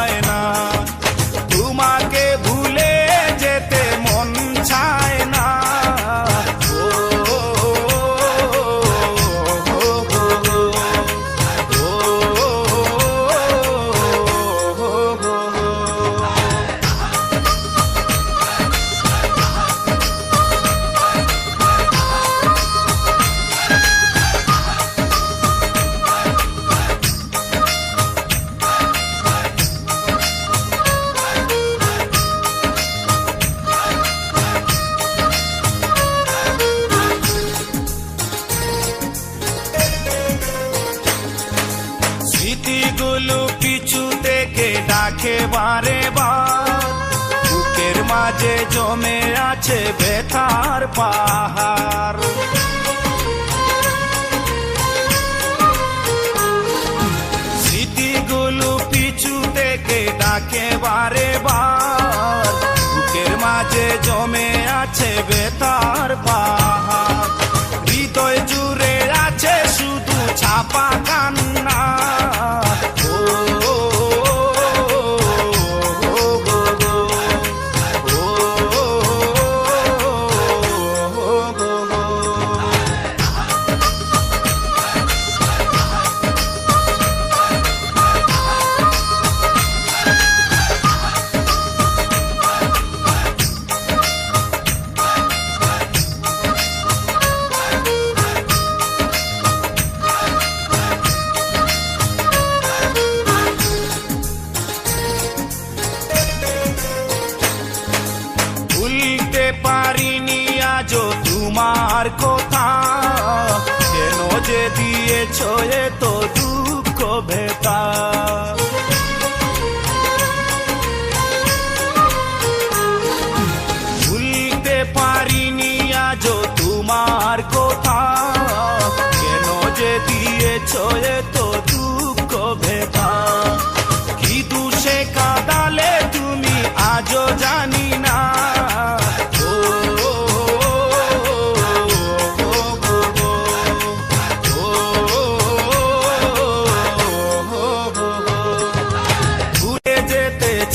যায় না, তোমাকে ভুলে যেতে মন চায় না। স্মৃতিগুলো পিছু থেকে ডাকে বারে বার, বুকের মাঝে জমে আছে ব্যথার পাহাড়। স্মৃতিগুলো পিছু থেকে ডাকে বারে বার, বুকের মাঝে জমে আছে ব্যথার পাহাড়। হৃদয় জুড়ে আছে শুধু ছাপা কান্না, ভুলতে পারিনি আজও তোমার কথা, কেন যে দিয়েছ এত দুঃখ ব্যথা। ভুলতে পারিনি আজও তোমার কথা, কেন যে দিয়েছ এত দুঃখ ব্যথা। কি দোষে কাঁদালে তুমি আজও জানি না,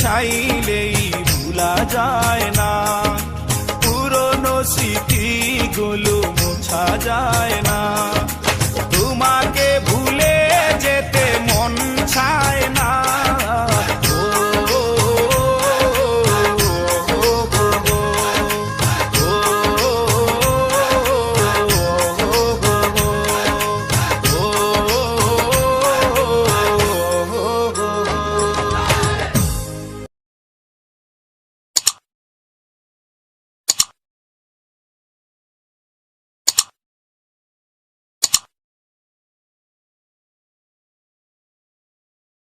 চাইলেই ভুলা যায়